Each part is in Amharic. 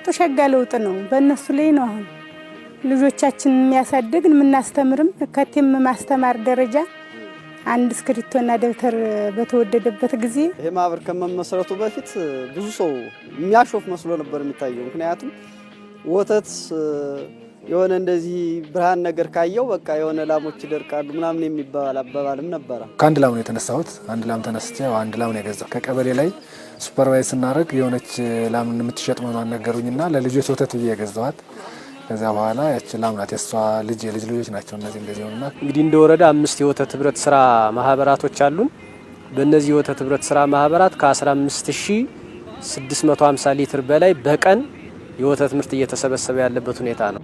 ለውጡ ሸጋ ለውጥ ነው በእነሱ ላይ ነው አሁን ልጆቻችን የሚያሳድግ ምናስተምርም ከቴም ማስተማር ደረጃ አንድ ስክሪፕቶና ደብተር በተወደደበት ጊዜ ይሄ ማህበር ከመመስረቱ በፊት ብዙ ሰው የሚያሾፍ መስሎ ነበር የሚታየው ምክንያቱም ወተት የሆነ እንደዚህ ብርሃን ነገር ካየው በቃ የሆነ ላሞች ይደርቃሉ ምናምን የሚባል አባባልም ነበር ከአንድ ላም ነው የተነሳሁት አንድ ላም ተነስቼ አንድ ላም ነው የገዛው ከቀበሌ ላይ ሱፐርቫይዝ እናደርግ የሆነች ላም የምትሸጥ መሆኗን ነገሩኝና ለልጆች ወተት እየገዛዋት ከዛ በኋላ ያቺ ላም ናት የሷ የልጅ ልጆች ናቸው እነዚህ እንደዚህ ሆነና እንግዲህ እንደ ወረዳ 5 የወተት ህብረት ስራ ማህበራቶች አሉን በእነዚህ የወተት ህብረት ስራ ማህበራት ከ15650 ሊትር በላይ በቀን የወተት ምርት እየተሰበሰበ ያለበት ሁኔታ ነው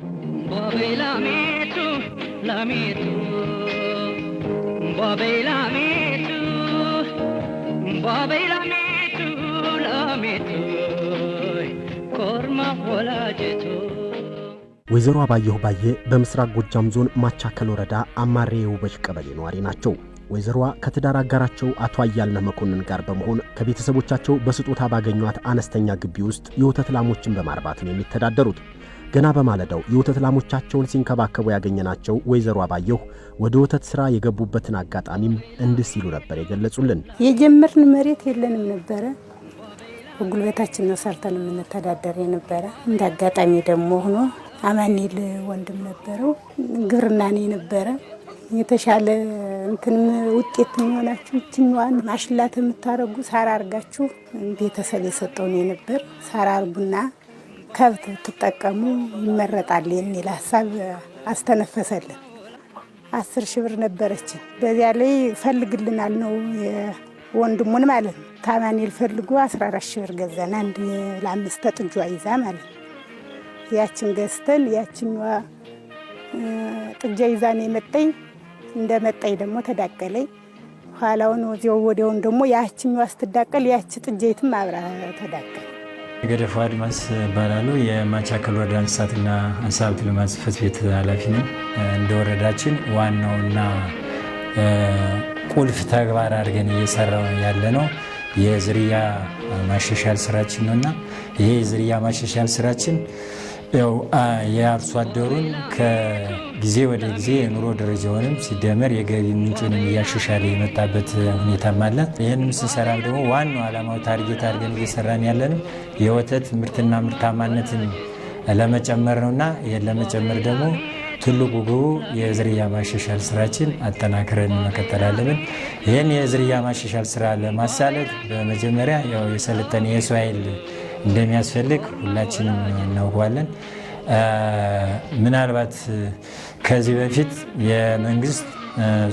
ወይዘሮ አባየሁ ባየ በምስራቅ ጎጃም ዞን ማቻከል ወረዳ አማሬ የውበሽ ቀበሌ ነዋሪ ናቸው ወይዘሮዋ ከትዳር አጋራቸው አቶ አያልነህ መኮንን ጋር በመሆን ከቤተሰቦቻቸው በስጦታ ባገኟት አነስተኛ ግቢ ውስጥ የወተት ላሞችን በማርባት ነው የሚተዳደሩት ገና በማለዳው የወተት ላሞቻቸውን ሲንከባከቡ ያገኘናቸው ወይዘሮ አባየሁ ወደ ወተት ስራ የገቡበትን አጋጣሚም እንዲህ ሲሉ ነበር የገለጹልን የጀመርን መሬት የለንም ነበር በጉልበታችን ነው ሰርተን የምንተዳደር የነበረ እንደ አጋጣሚ ደግሞ ሆኖ አማኒል ወንድም ነበረው ግብርናኔ ነበረ የተሻለ እንትን ውጤት የሚሆናችሁ እቺኛዋን ማሽላት የምታረጉ ሳራ አርጋችሁ ቤተሰብ የሰጠው ነው ነበር ሳራ አርጉና ከብት ተጠቀሙ ይመረጣል የሚል ሐሳብ አስተነፈሰልን 10,000 ብር ነበረች በዚያ ላይ ፈልግልናል ነው ወንድሙን ማለት ነው ታማኒል ፈልጉ 14,000 ብር ገዛና አንድ ለአምስት ጥጇ ይዛ ማለት ያችን ገዝተን ያችኛዋ ጥጃ ይዛኔ መጣይ እንደመጣይ ደግሞ ተዳቀለይ ኋላውን ወዲያውን ደግሞ ያችኛዋ አስተዳቀል ያች ጥጃይትም አብራ ተዳቀለ ገደፋ አድማስ ባላሉ የማቻከል ወረዳ እንስሳትና ዓሳ ሀብት ልማት ጽሕፈት ቤት ኃላፊ ነኝ እንደ ወረዳችን ዋናውና ቁልፍ ተግባር አድርገን እየሰራው ያለነው የዝርያ ማሻሻል ስራችን ነውና ይሄ የዝርያ ማሻሻል ስራችን ያው የአርሶ አደሩን ከጊዜ ወደ ጊዜ የኑሮ ደረጃውንም ሲደመር የገቢ ምንጩንም እያሻሻለ የመጣበት ሁኔታም አለ ይሄንን ስንሰራም ደግሞ ዋናው ዓላማው ታርጌት አድርገን እየሰራን ያለንም የወተት ምርትና ምርታማነትን ለመጨመር ነውና ይሄን ለመጨመር ደግሞ ትልቁ ግቡ የዝርያ ማሻሻል ስራችን አጠናክረን መቀጠል አለብን ይሄን የዝርያ ማሻሻል ስራ ለማሳለጥ በመጀመሪያ ያው የሰለጠነ የሰው ኃይል እንደሚያስፈልግ ሁላችንም እናውቃለን ምናልባት ከዚህ በፊት የመንግስት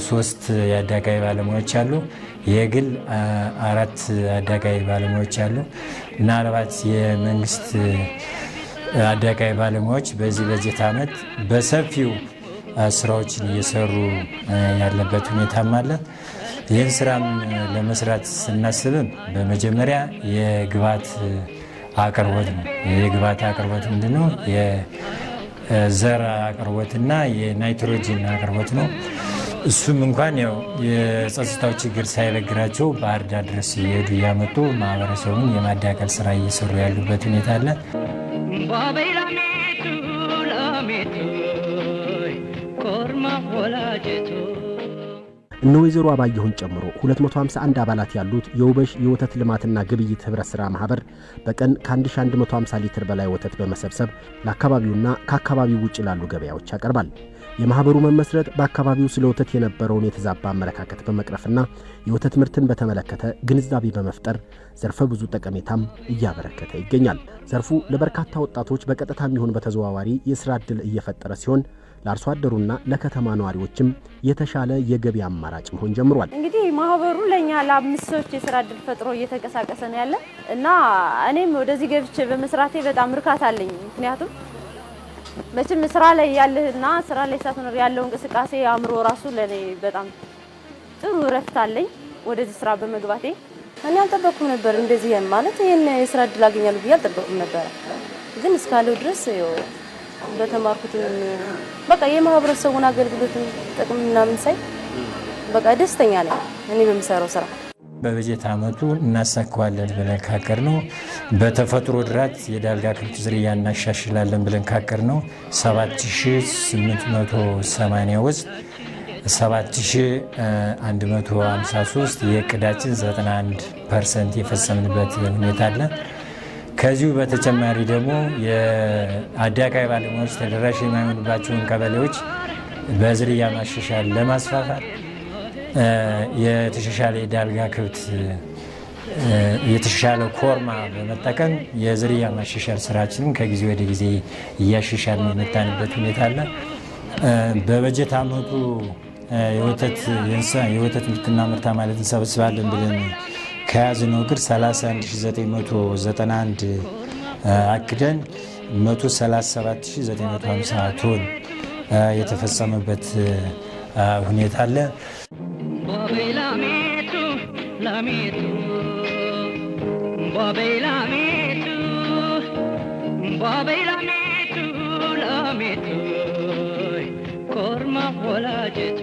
3 የአዳቃይ ባለሙያዎች አሉ የግል 4 አዳቃይ ባለሙያዎች አሉ ምናልባት የመንግስት አዳቃይ ባለሙያዎች በዚህ በጀት ዓመት በሰፊው ስራዎችን እየሰሩ ያለበት ሁኔታም አለ ይህን ስራም ለመስራት ስናስብም በመጀመሪያ የግብዓት አቅርቦት ነው የግብዓት አቅርቦት ምንድነው የዘር አቅርቦትና የናይትሮጂን አቅርቦት ነው እሱም እንኳን ያው የጸጥታው ችግር ሳይበግራቸው ባህር ዳር ድረስ እየሄዱ እያመጡ ማህበረሰቡን የማዳቀል ስራ እየሰሩ ያሉበት ሁኔታ አለ እነ ወይዘሮ አባየሁን ጨምሮ 251 አባላት ያሉት የውበሽ የወተት ልማትና ግብይት ህብረት ስራ ማህበር በቀን ከ1150 ሊትር በላይ ወተት በመሰብሰብ ለአካባቢውና ከአካባቢው ውጭ ላሉ ገበያዎች ያቀርባል። የማህበሩ መመስረት በአካባቢው ስለ ወተት የነበረውን የተዛባ አመለካከት በመቅረፍና የወተት ምርትን በተመለከተ ግንዛቤ በመፍጠር ዘርፈ ብዙ ጠቀሜታም እያበረከተ ይገኛል። ዘርፉ ለበርካታ ወጣቶች በቀጥታም ይሁን በተዘዋዋሪ የሥራ ዕድል እየፈጠረ ሲሆን ለአርሶ አደሩና ለከተማ ነዋሪዎችም የተሻለ የገቢ አማራጭ መሆን ጀምሯል። እንግዲህ ማህበሩ ለኛ ለአምስት ሰዎች የሥራ ዕድል ፈጥሮ እየተንቀሳቀሰ ነው ያለ እና እኔም ወደዚህ ገብቼ በመስራቴ በጣም እርካታ አለኝ። ምክንያቱም መቼም ስራ ላይ ያለህና ስራ ላይ ሳትኖር ያለው እንቅስቃሴ አእምሮ ራሱ ለኔ በጣም ጥሩ ረፍት አለኝ። ወደዚህ ስራ በመግባቴ እኔ አልጠበቅኩም ነበር እንደዚህ ማለት ይሄን የሥራ ዕድል አገኛለሁ ብዬ አልጠበቅኩም ነበር። ግን እስካለው ድረስ በተማርኩት በቃ የማህበረሰቡን አገልግሎት ጥቅም ምናምን ሳይ በቃ ደስተኛ ነኝ እኔ በምሰራው ስራ። በበጀት ዓመቱ እናሳካዋለን ብለን ካቀድነው በተፈጥሮ ድራት የዳልጋ ከብት ዝርያ እናሻሽላለን ብለን ካቀድነው 7880 ውስጥ 7153 የእቅዳችን 91% የፈጸምንበት ሁኔታ አለ። ከዚሁ በተጨማሪ ደግሞ የአዳቃይ ባለሙያዎች ተደራሽ የማይሆኑባቸውን ቀበሌዎች በዝርያ ማሻሻል ለማስፋፋት የተሻሻለ የዳልጋ ከብት የተሻለ ኮርማ በመጠቀም የዝርያ ማሻሻል ስራችንን ከጊዜ ወደ ጊዜ እያሻሻልን የመጣንበት ሁኔታ አለ። በበጀት ዓመቱ የወተት ምርትና ምርታማነት እንሰበስባለን ብለን ከያዝነው እቅድ 31991 አቅደን 137950 ቶን የተፈጸመበት ሁኔታ አለ። ኮርማ ወላጀቱ